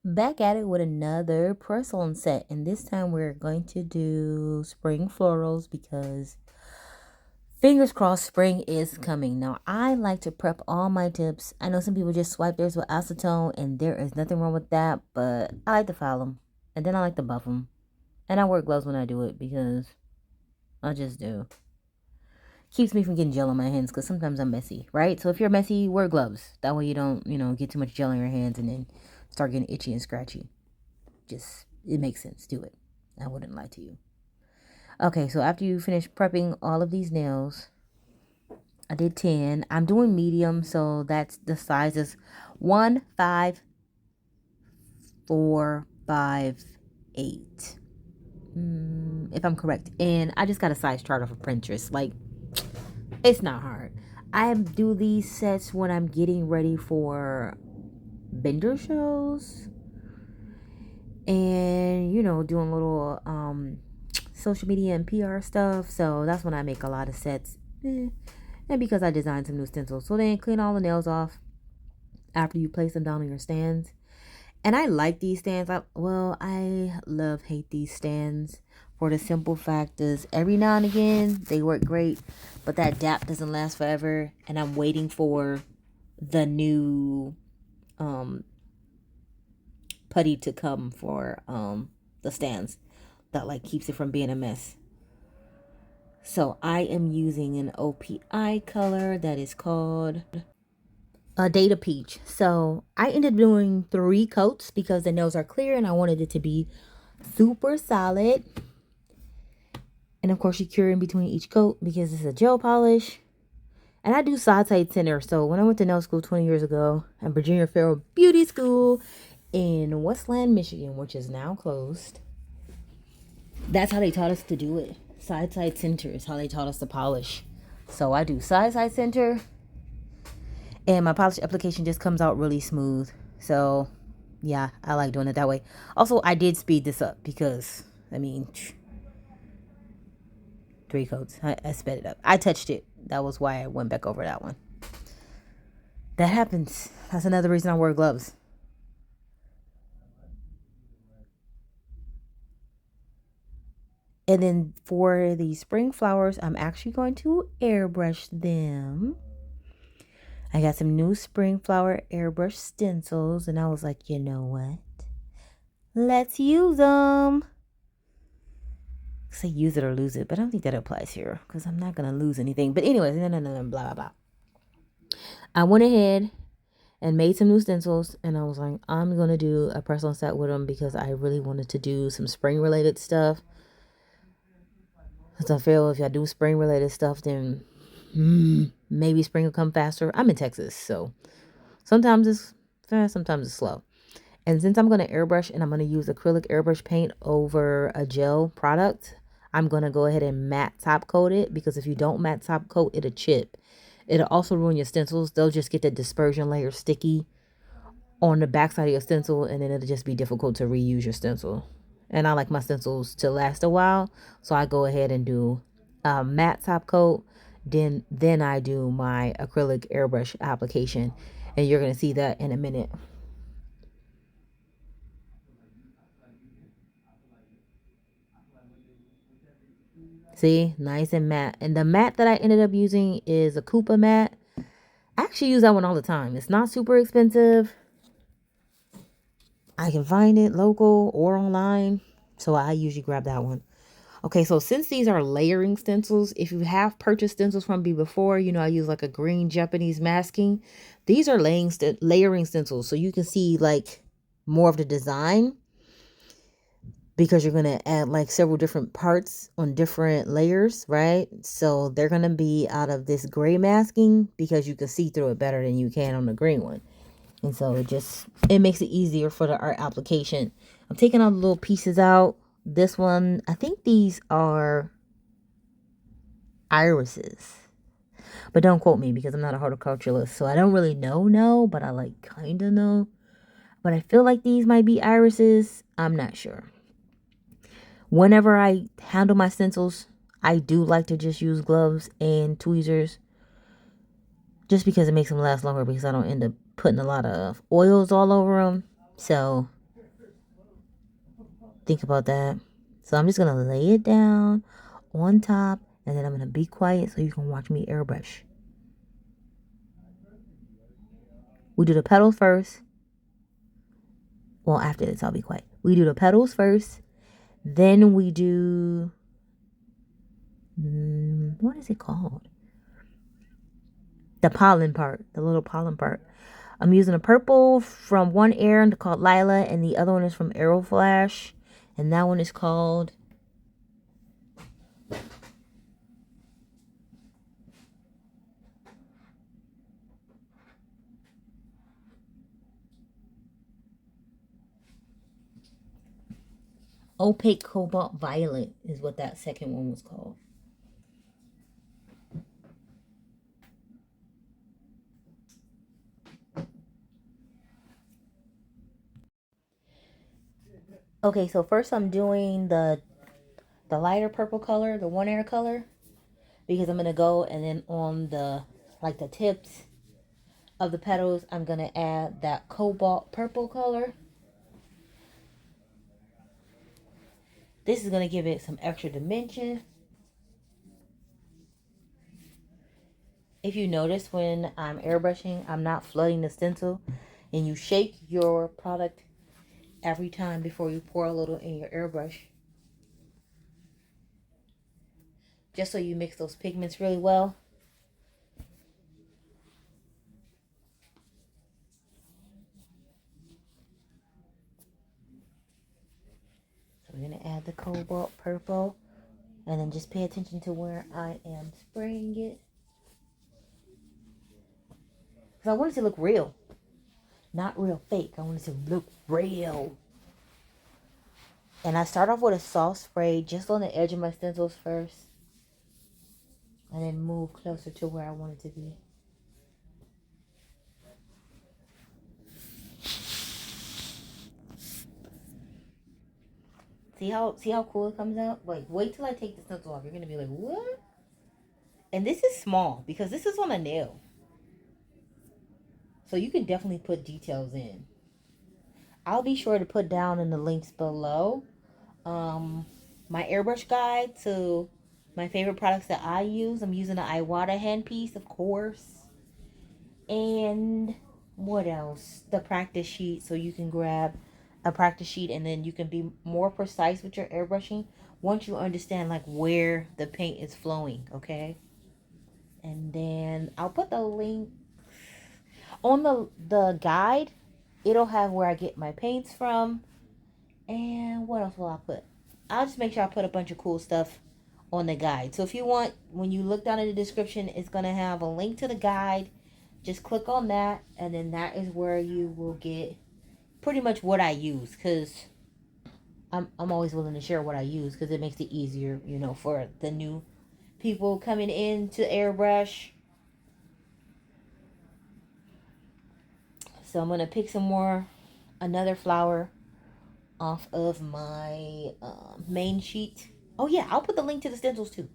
Back at it with another press-on set, and this time we're going to do spring florals because fingers crossed spring is coming. Now I like to prep all my tips. I know some people just swipe theirs with acetone, and there is nothing wrong with that, but I like to file them, and then I like to buff them, and I wear gloves when I do it because I just do. Keeps me from getting gel on my hands because sometimes I'm messy, right? So if you're messy, wear gloves. That way you don't, get too much gel on your hands and then start getting itchy and scratchy. Just, it makes sense. Do it. I wouldn't lie to you. Okay, so after you finish prepping all of these nails, I did 10. I'm doing medium, so that's the sizes 1, 5, 4, 5, 8. If I'm correct. And I just got a size chart off of Pinterest. Like, it's not hard. I do these sets when I'm getting ready for vendor shows and doing little social media and PR stuff. So that's when I make a lot of sets. And because I designed some new stencils. So then clean all the nails off after you place them down on your stands. And I like these stands. I love hate these stands for the simple fact is every now and again they work great, but that DAP doesn't last forever. And I'm waiting for the new putty to come for the stands that like keeps it from being a mess. So I am using an OPI color that is called a Data Peach. So I ended up doing 3 coats because the nails are clear and I wanted it to be super solid. And of course you cure in between each coat because it's a gel polish. And I do side center. So when I went to nail school 20 years ago at Virginia Farrell Beauty School in Westland, Michigan, which is now closed, that's how they taught us to do it. Side center is how they taught us to polish. So I do side center, and my polish application just comes out really smooth. So yeah, I like doing it that way. Also, I did speed this up because 3 coats. I sped it up. I touched it. That was why I went back over that one. That happens. That's another reason I wear gloves. And then for the spring flowers, I'm actually going to airbrush them. I got some new spring flower airbrush stencils, and I was like, you know what? Let's use them. Say use it or lose it, but I don't think that applies here because I'm not going to lose anything. But anyways, no, blah, blah, blah. I went ahead and made some new stencils, and I was like, I'm going to do a press-on set with them because I really wanted to do some spring-related stuff. Because I feel if I do spring-related stuff, then maybe spring will come faster. I'm in Texas, so sometimes it's fast, sometimes it's slow. And since I'm going to airbrush and I'm going to use acrylic airbrush paint over a gel product, I'm going to go ahead and matte top coat it because if you don't matte top coat, it'll chip. It'll also ruin your stencils. They'll just get the dispersion layer sticky on the backside of your stencil, and then it'll just be difficult to reuse your stencil. And I like my stencils to last a while, so I go ahead and do a matte top coat. Then I do my acrylic airbrush application, and you're going to see that in a minute. See, nice and matte. And the matte that I ended up using is a Koopa matte. I actually use that one all the time. It's not super expensive. I can find it local or online, so I usually grab that one. Okay, so since these are layering stencils, if you have purchased stencils from me before, I use like a green Japanese masking. These are layering stencils, so you can see like more of the design because you're going to add like several different parts on different layers, right? So they're going to be out of this gray masking because you can see through it better than you can on the green one. And so it makes it easier for the art application. I'm taking all the little pieces out. This one, I think these are irises. But don't quote me because I'm not a horticulturalist. So I don't really know, but I like kind of know. But I feel like these might be irises. I'm not sure. Whenever I handle my stencils, I do like to just use gloves and tweezers. Just because it makes them last longer because I don't end up putting a lot of oils all over them. So Think about that. So I'm just going to lay it down on top, and then I'm going to be quiet so you can watch me airbrush. We do the petals first. Well, after this, I'll be quiet. We do the petals first. Then we do... what is it called? The pollen part. The little pollen part. I'm using a purple from one air called Lila, and the other one is from Aeroflash. And that one is called... Opaque Cobalt Violet is what that second one was called. Okay, so first I'm doing the lighter purple color, the one air color, because I'm going to go, and then on the, like the tips of the petals, I'm going to add that cobalt purple color. This is going to give it some extra dimension. If you notice when I'm airbrushing, I'm not flooding the stencil, and you shake your product every time before you pour a little in your airbrush, just so you mix those pigments really well. So we're going to add the cobalt purple, and then just pay attention to where I am spraying it, because I want it to look real, not real fake. I want it to look real. And I start off with a soft spray just on the edge of my stencils first, and then move closer to where I want it to be. See how cool it comes out? Like, wait till I take the stencil off. You're gonna be like, what? And this is small because this is on a nail, so you can definitely put details in. I'll be sure to put down in the links below my airbrush guide to my favorite products that I use. I'm using the Iwata handpiece, of course. And what else? The practice sheet, so you can grab a practice sheet and then you can be more precise with your airbrushing once you understand like where the paint is flowing, okay? And then I'll put the link on the guide. It'll have where I get my paints from. And what else will I put? I'll just make sure I put a bunch of cool stuff on the guide. So if you want, when you look down in the description, it's going to have a link to the guide. Just click on that, and then that is where you will get pretty much what I use, because I'm always willing to share what I use because it makes it easier, you know, for the new people coming into airbrush. So I'm going to pick another flower off of my main sheet. Oh yeah, I'll put the link to the stencils too.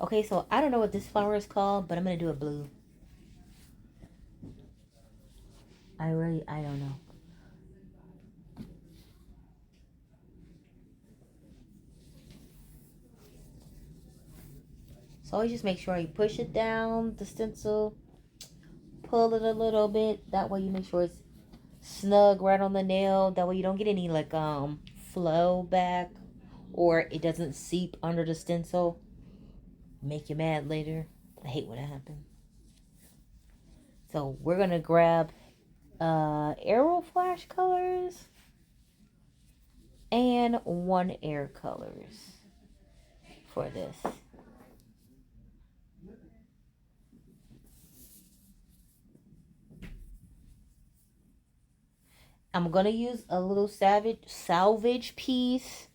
Okay, so I don't know what this flower is called, but I'm going to do a blue. I don't know. So always just make sure you push it down the stencil, pull it a little bit. That way you make sure it's snug right on the nail. That way you don't get any like flow back, or it doesn't seep under the stencil. Make you mad later. I hate when it happens. So we're gonna grab Aeroflash colors and one air colors for this. I'm gonna use a little salvage piece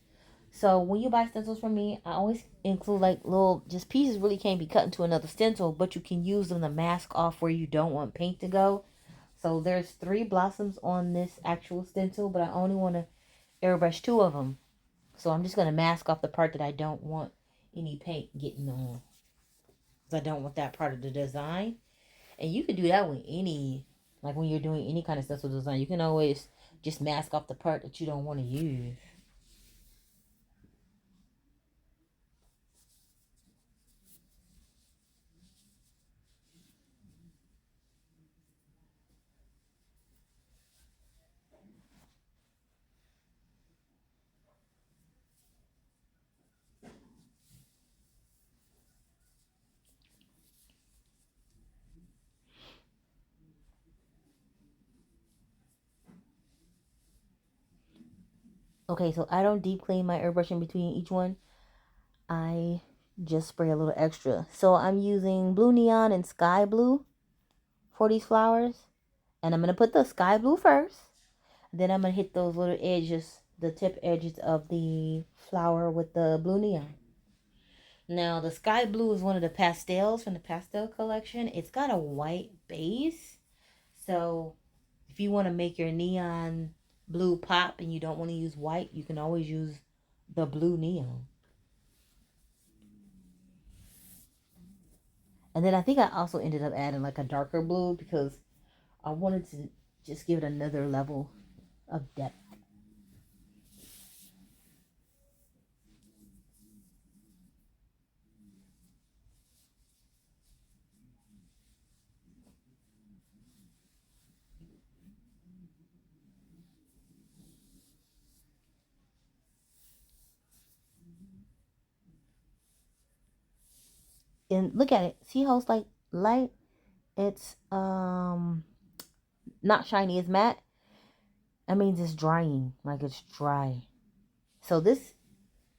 So when you buy stencils from me, I always include like little just pieces really can't be cut into another stencil, but you can use them to mask off where you don't want paint to go. So there's 3 blossoms on this actual stencil, but I only want to airbrush 2 of them. So I'm just going to mask off the part that I don't want any paint getting on. Because I don't want that part of the design. And you can do that with any, like when you're doing any kind of stencil design. You can always just mask off the part that you don't want to use. Okay, so I don't deep clean my airbrush in between each one. I just spray a little extra. So I'm using blue neon and sky blue for these flowers. And I'm going to put the sky blue first. Then I'm going to hit those little edges, the tip edges of the flower with the blue neon. Now, the sky blue is one of the pastels from the pastel collection. It's got a white base. So if you want to make your neon blue pop and you don't want to use white, you can always use the blue neon. And then I think I also ended up adding like a darker blue because I wanted to just give it another level of depth. And look at it. See how it's like light? It's not shiny, it's matte. That means it's drying, like it's dry. So this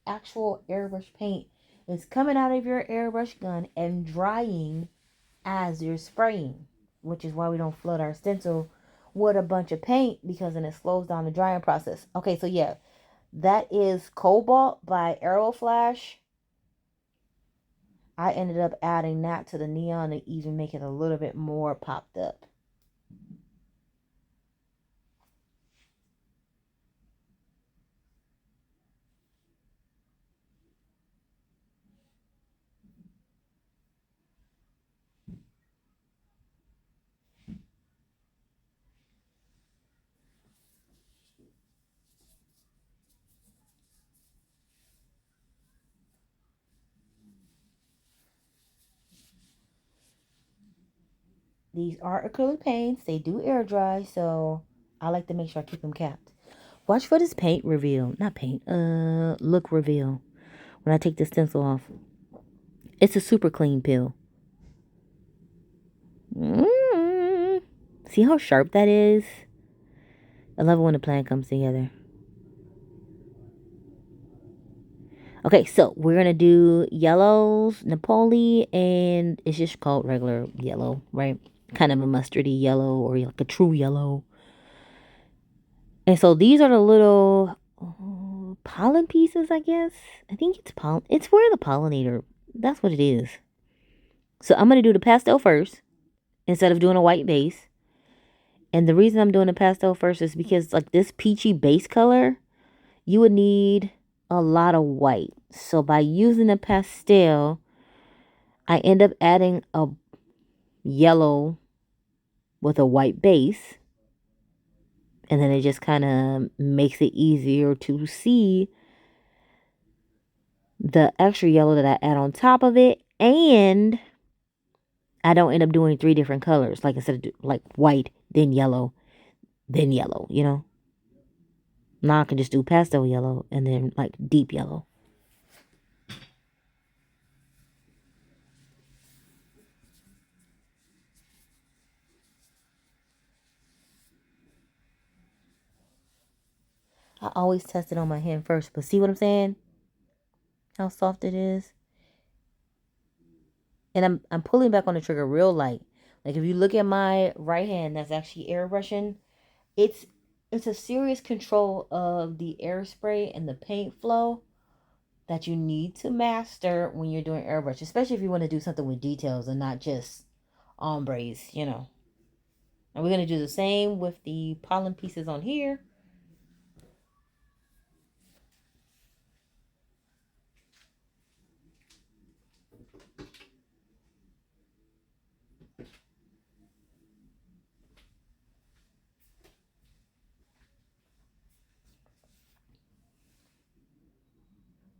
actual airbrush paint is coming out of your airbrush gun and drying as you're spraying, which is why we don't flood our stencil with a bunch of paint because then it slows down the drying process. Okay, so yeah, that is Cobalt by Aeroflash. I ended up adding that to the neon to even make it a little bit more popped up. These are acrylic paints. They do air dry, so I like to make sure I keep them capped. Watch for this paint reveal. Not paint, look reveal. When I take the stencil off. It's a super clean peel. Mm. See how sharp that is? I love it when the plan comes together. Okay, so we're going to do yellows, Napoli, and it's just called regular yellow, right? Kind of a mustardy yellow or like a true yellow. And so these are the little pollen pieces, I guess. I think it's pollen. It's where the pollinator, that's what it is. So I'm going to do the pastel first instead of doing a white base. And the reason I'm doing the pastel first is because like this peachy base color, you would need a lot of white. So by using a pastel, I end up adding a yellow with a white base. And then it just kind of makes it easier to see the extra yellow that I add on top of it. And I don't end up doing 3 different colors. Like instead of like white, then yellow, you know? Now I can just do pastel yellow and then like deep yellow. I always test it on my hand first, but see what I'm saying? How soft it is? And I'm pulling back on the trigger real light. Like if you look at my right hand that's actually airbrushing, it's a serious control of the air spray and the paint flow. that you need to master when you're doing airbrush, especially if you want to do something with details and not just ombres, you know. And we're going to do the same with the pollen pieces on here.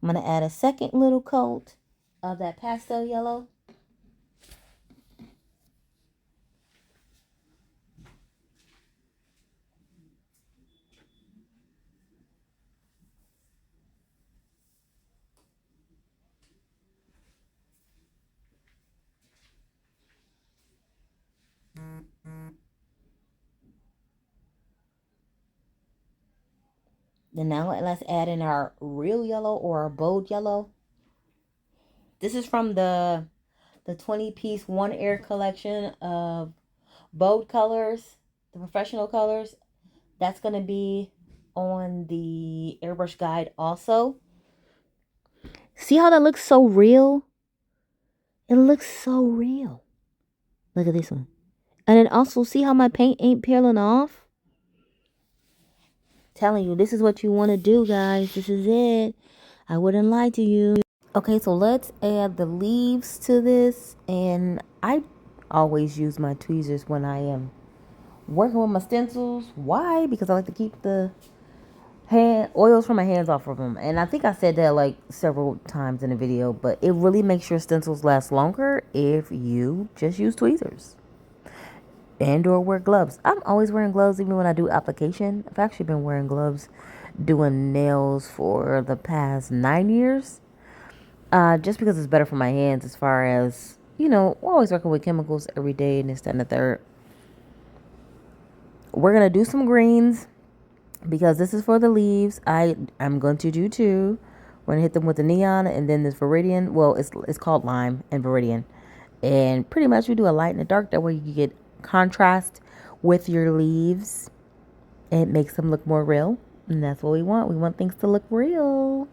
I'm going to add a second little coat of that pastel yellow. Then now let's add in our real yellow or our bold yellow. This is from the 20-piece One Air collection of bold colors, the professional colors. That's going to be on the airbrush guide also. See how that looks so real? It looks so real. Look at this one. And then also see how my paint ain't peeling off? Telling you, this is what you want to do, guys. This is it. I wouldn't lie to you. Okay, so let's add the leaves to this. And I always use my tweezers when I am working with my stencils. Why? Because I like to keep the oils from my hands off of them. And I think I said that like several times in the video, but it really makes your stencils last longer if you just use tweezers and or wear gloves. I'm always wearing gloves even when I do application. I've actually been wearing gloves doing nails for the past 9 years, just because it's better for my hands as far as, you know, we're always working with chemicals every day and this, that, and the third. We're going to do some greens because this is for the leaves. I'm going to do two. We're going to hit them with the neon and then this Viridian. Well, it's called lime and Viridian. And pretty much we do a light and a dark. That way you get contrast with your leaves. It makes them look more real. And that's what we want. We want things to look real.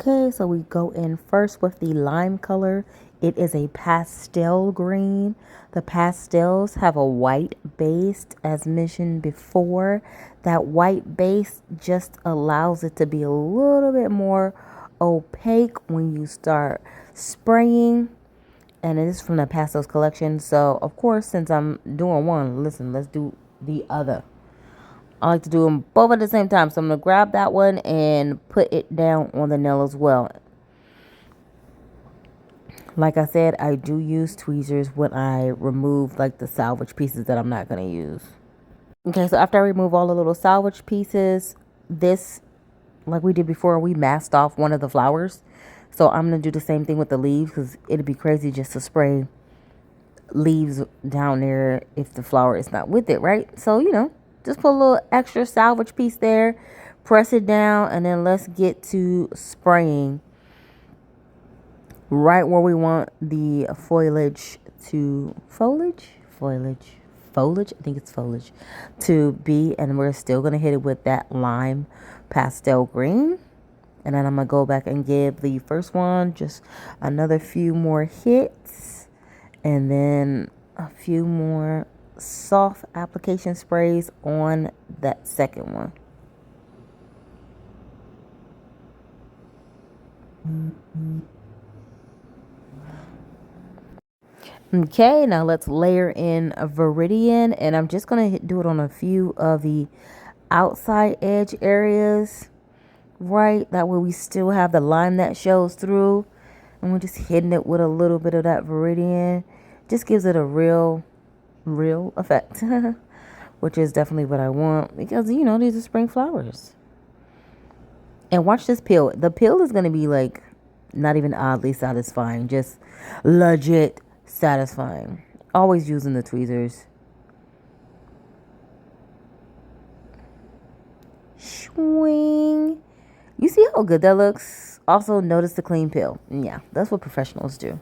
Okay, so we go in first with the lime color. It is a pastel green. The pastels have a white base, as mentioned before. That white base just allows it to be a little bit more opaque when you start spraying. And it is from the pastels collection. So, of course, since I'm doing one, listen, let's do the other. I like to do them both at the same time. So I'm going to grab that one and put it down on the nail as well. Like I said, I do use tweezers when I remove like the salvage pieces that I'm not going to use. Okay, so after I remove all the little salvage pieces, this, like we did before, we masked off one of the flowers. So I'm going to do the same thing with the leaves because it'd be crazy just to spray leaves down there if the flower is not with it, right? So, you know, just put a little extra salvage piece there, press it down, and then let's get to spraying right where we want the foliage to foliage, I think it's foliage to be. And we're still going to hit it with that lime pastel green. And then I'm going to go back and give the first one just another few more hits. And then a few more soft application sprays on that second one. Okay, now let's layer in a Viridian. And I'm just going to do it on a few of the outside edge areas. Right, that way we still have the line that shows through. And we're just hitting it with a little bit of that Viridian. Just gives it a real effect. Which is definitely what I want. Because, you know, these are spring flowers. And watch this peel. The peel is going to be like not even oddly satisfying. Just legit satisfying. Always using the tweezers. Swing. You see how good that looks? Also, notice the clean peel. Yeah, that's what professionals do.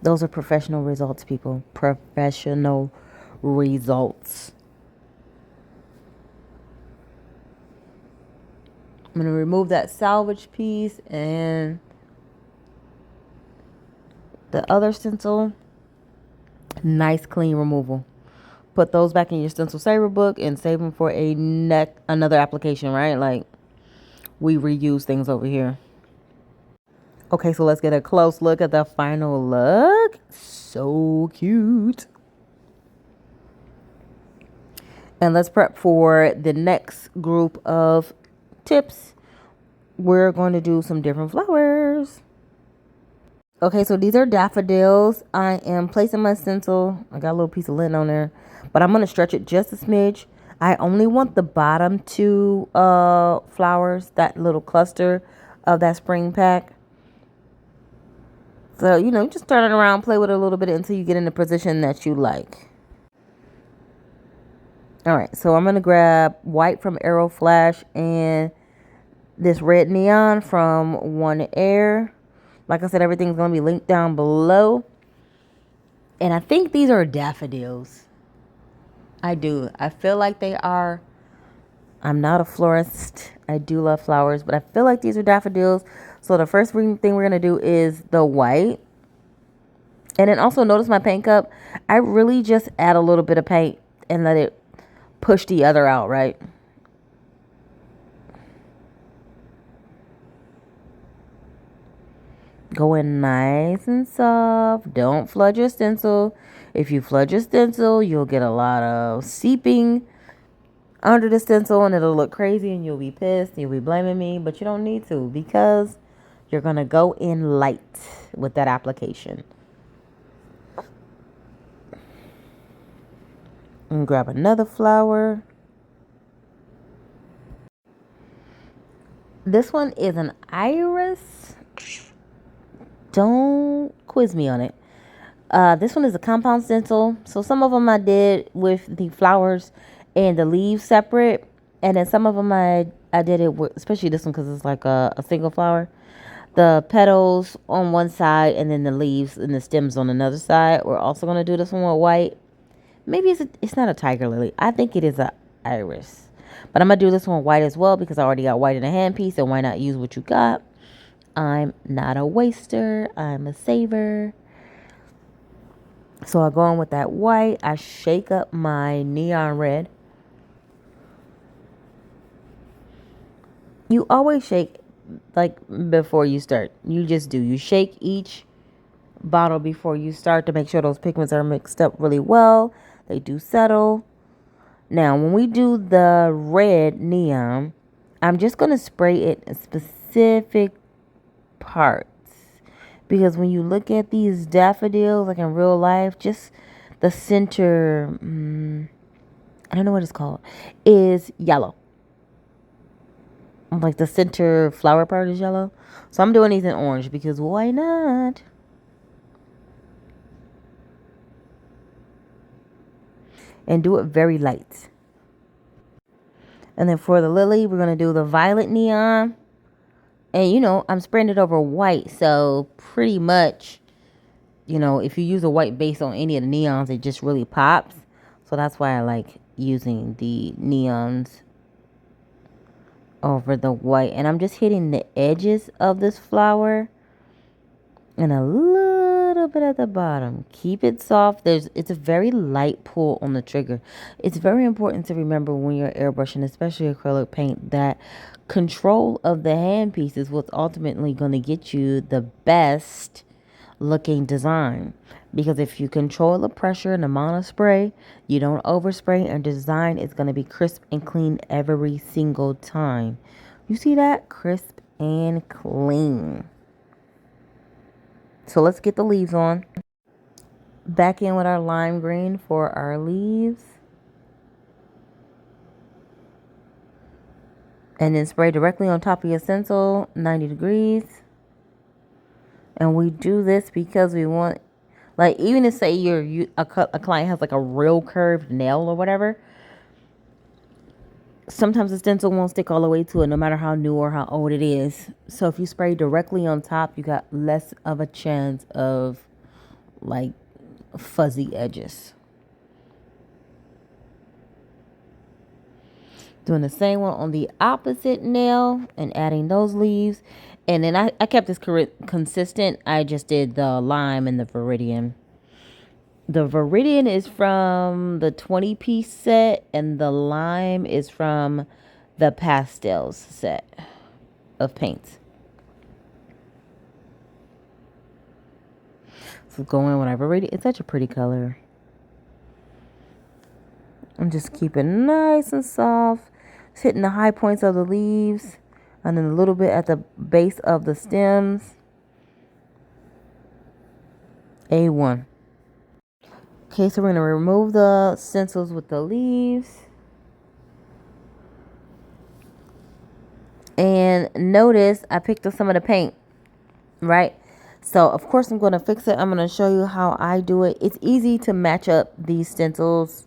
Those are professional results, people. Professional results. I'm going to remove that salvage piece and the other stencil. Nice clean removal. Put those back in your stencil saver book and save them for another application, right? Like, we reuse things over here. Okay, so let's get a close look at the final look. So cute. And let's prep for the next group of tips. We're going to do some different flowers. Okay, so these are daffodils. I am placing my stencil. I got a little piece of lint on there, but I'm going to stretch it just a smidge. I only want the bottom two flowers, that little cluster of that spring pack. So, you know, just turn it around, play with it a little bit until you get in the position that you like. All right, so I'm going to grab white from Aero Flash and this red neon from One Air. Like I said, everything's going to be linked down below. And I think these are daffodils. I do. I feel like they are. I'm not a florist. I do love flowers, but I feel like these are daffodils. So the first thing we're going to do is the white. And then also notice my paint cup. I really just add a little bit of paint and let it push the other out, right? Go in nice and soft. Don't flood your stencil. If you flood your stencil, you'll get a lot of seeping under the stencil and it'll look crazy and you'll be pissed. You'll be blaming me, but you don't need to because you're going to go in light with that application. And grab another flower. This one is an iris. Don't quiz me on it. This one is a compound stencil. So some of them I did with the flowers and the leaves separate. And then some of them I did it with, especially this one because it's like a single flower. The petals on one side and then the leaves and the stems on another side. We're also going to do this one with white. Maybe it's not a tiger lily. I think it is a iris. But I'm going to do this one with white as well because I already got white in a handpiece. And why not use what you got? I'm not a waster. I'm a saver. So I go in with that white. I shake up my neon red. You always shake like before you start. You just do. You shake each bottle before you start to make sure those pigments are mixed up really well. They do settle. Now, when we do the red neon, I'm just going to spray it in specific parts. Because when you look at these daffodils, like in real life, just the center, I don't know what it's called, is yellow. Like the center flower part is yellow. So I'm doing these in orange because why not? And do it very light. And then for the lily, we're going to do the violet neon. And, you know, I'm spraying it over white. So pretty much, you know, if you use a white base on any of the neons, it just really pops. So that's why I like using the neons over the white. And I'm just hitting the edges of this flower and a little bit at the bottom. Keep it soft. It's a very light pull on the trigger. It's very important to remember when you're airbrushing, especially acrylic paint, that control of the handpiece is what's ultimately going to get you the best looking design. Because if you control the pressure and the amount of spray, you don't overspray, and design is going to be crisp and clean every single time. You see that? Crisp and clean. So let's get the leaves on. Back in with our lime green for our leaves. And then spray directly on top of your stencil, 90 degrees. And we do this because we want, like, even if say a client has like a real curved nail or whatever, sometimes the stencil won't stick all the way to it no matter how new or how old it is. So if you spray directly on top, you got less of a chance of like fuzzy edges. Doing the same one on the opposite nail and adding those leaves. And then I kept this consistent. I just did the lime and the Viridian. The Viridian is from the 20-piece set, and the lime is from the pastels set of paints. So go in with our Viridian. It's such a pretty color. I'm just keeping nice and soft. Just hitting the high points of the leaves, and then a little bit at the base of the stems. A1. Okay, so we're going to remove the stencils with the leaves. And notice I picked up some of the paint, right? So, of course, I'm going to fix it. I'm going to show you how I do it. It's easy to match up these stencils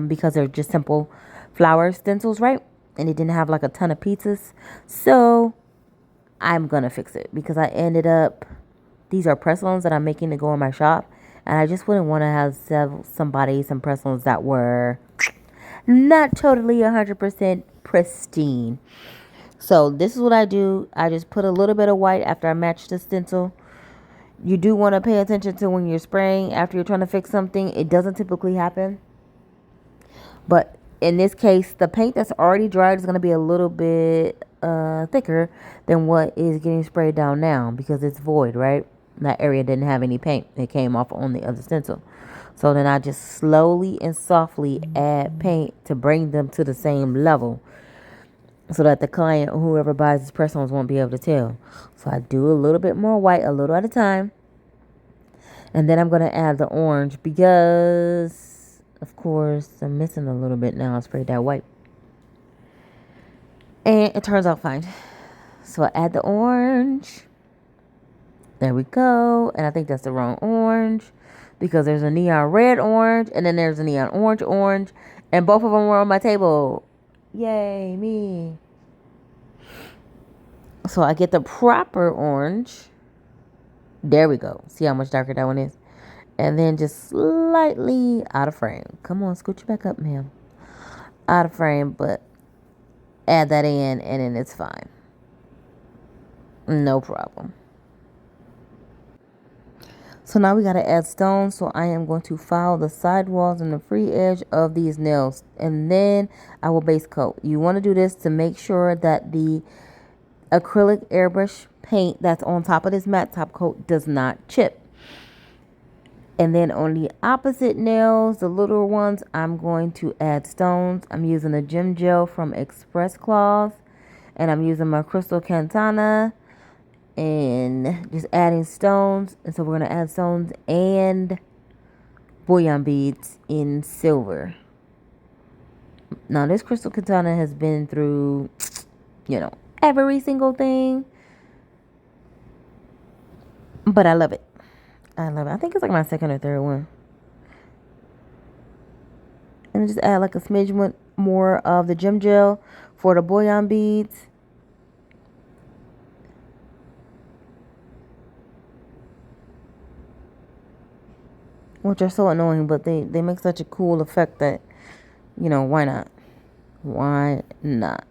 because they're just simple flower stencils, right? And it didn't have like a ton of pieces. So, I'm going to fix it because I ended up, these are press-ons that I'm making to go in my shop. And I just wouldn't want to have some press-ons that were not totally 100% pristine. So this is what I do. I just put a little bit of white after I match the stencil. You do want to pay attention to when you're spraying after you're trying to fix something. It doesn't typically happen. But in this case, the paint that's already dried is going to be a little bit thicker than what is getting sprayed down now because it's void, right? That area didn't have any paint. It came off on the other stencil. So then I just slowly and softly add paint to bring them to the same level so that the client or whoever buys these press-ons won't be able to tell. So I do a little bit more white, a little at a time. And then I'm going to add the orange because, of course, I'm missing a little bit now. I sprayed that white. And it turns out fine. So I add the orange. There we go. And I think that's the wrong orange because there's a neon red orange and then there's a neon orange. And both of them were on my table. Yay, me. So I get the proper orange. There we go. See how much darker that one is? And then just slightly out of frame. Come on, scoot you back up, ma'am. Out of frame, but add that in and then it's fine. No problem. So now we got to add stones. So I am going to file the side walls and the free edge of these nails. And then I will base coat. You want to do this to make sure that the acrylic airbrush paint that's on top of this matte top coat does not chip. And then on the opposite nails, the little ones, I'm going to add stones. I'm using the gem gel from Express Claws. And I'm using my Crystal Cantana. And just adding stones. And so we're going to add stones and bullion beads in silver. Now this Crystal Katana has been through, every single thing. But I love it. I love it. I think it's like my second or third one. And just add like a smidge more of the gem gel for the bullion beads. Which are so annoying, but they make such a cool effect that, why not? Why not?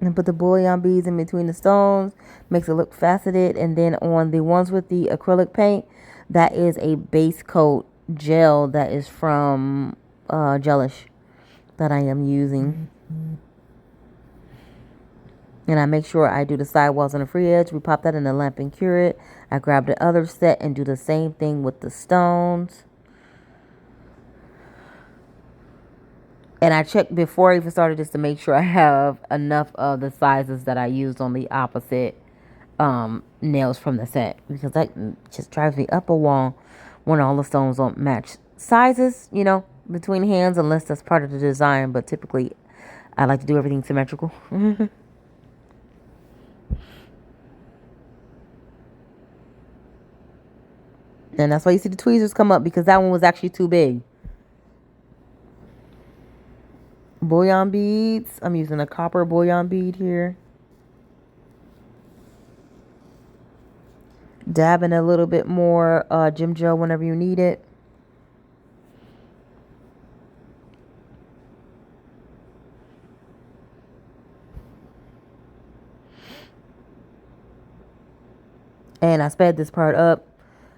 And put the bullion beads in between the stones. Makes it look faceted. And then on the ones with the acrylic paint, that is a base coat gel that is from Gelish that I am using. And I make sure I do the sidewalls on the free edge. We pop that in the lamp and cure it. I grab the other set and do the same thing with the stones. And I checked before I even started this to make sure I have enough of the sizes that I used on the opposite nails from the set. Because that just drives me up a wall when all the stones don't match sizes, between hands, unless that's part of the design. But typically, I like to do everything symmetrical. And that's why you see the tweezers come up, because that one was actually too big. Bullion beads. I'm using a copper bullion bead here. dab in a little bit more gem gel whenever you need it. And I sped this part up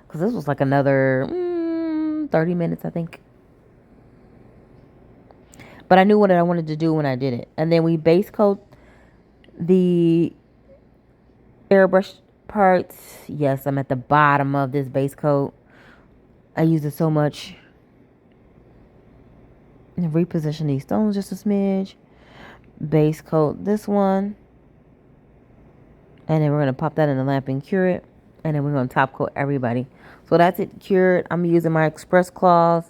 because this was like another 30 minutes, I think. But I knew what I wanted to do when I did it. And then we base coat the airbrush parts. Yes, I'm at the bottom of this base coat. I use it so much. And reposition these stones just a smidge. Base coat this one. And then we're going to pop that in the lamp and cure it. And then we're going to top coat everybody. So that's it cured. I'm using my Express Claws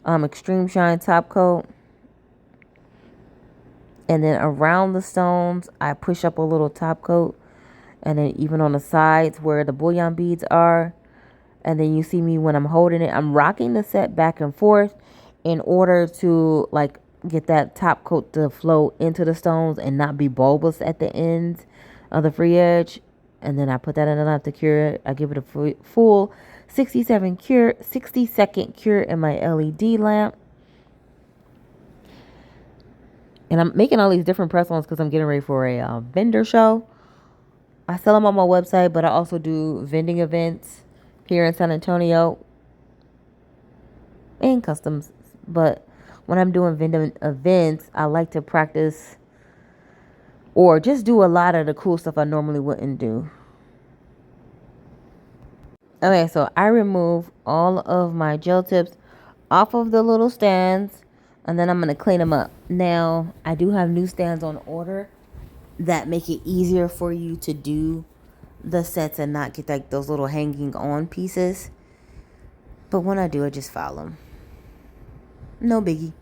Extreme Shine top coat. And then around the stones, I push up a little top coat. And then even on the sides where the bullion beads are. And then you see me when I'm holding it, I'm rocking the set back and forth in order to like get that top coat to flow into the stones and not be bulbous at the ends of the free edge. And then I put that in the lamp to cure it. I give it a full 60 second cure in my LED lamp. And I'm making all these different press-ons because I'm getting ready for a vendor show. I sell them on my website, but I also do vending events here in San Antonio and customs. But when I'm doing vending events, I like to practice or just do a lot of the cool stuff I normally wouldn't do. Okay, so I remove all of my gel tips off of the little stands, and then I'm going to clean them up. Now, I do have new stands on order that make it easier for you to do the sets and not get like those little hanging on pieces. But when I do, I just file them. No biggie.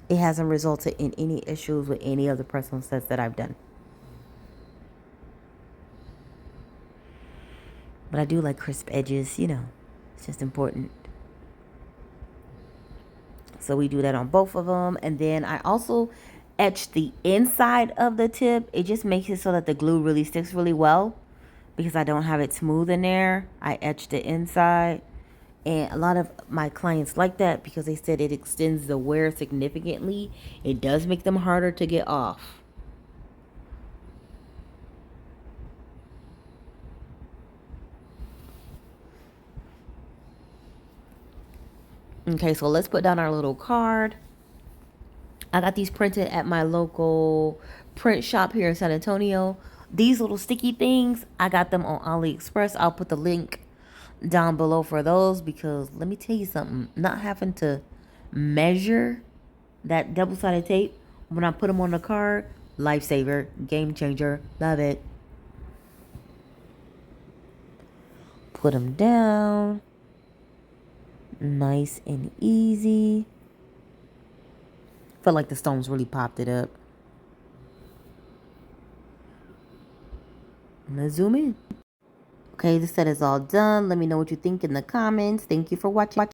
It hasn't resulted in any issues with any of the press-on sets that I've done. But I do like crisp edges, you know. It's just important. So we do that on both of them. And then I also etch the inside of the tip. It just makes it so that the glue really sticks really well. Because I don't have it smooth in there. I etch the inside. And a lot of my clients like that because they said it extends the wear significantly. It does make them harder to get off. Okay, so let's put down our little card. I got these printed at my local print shop here in San Antonio. These little sticky things, I got them on AliExpress. I'll put the link down below for those because let me tell you something. Not having to measure that double-sided tape when I put them on the card, lifesaver, game changer, love it. Put them down. Nice and easy. Felt like the stones really popped it up. Let's zoom in. Okay, the set is all done. Let me know what you think in the comments. Thank you for watching.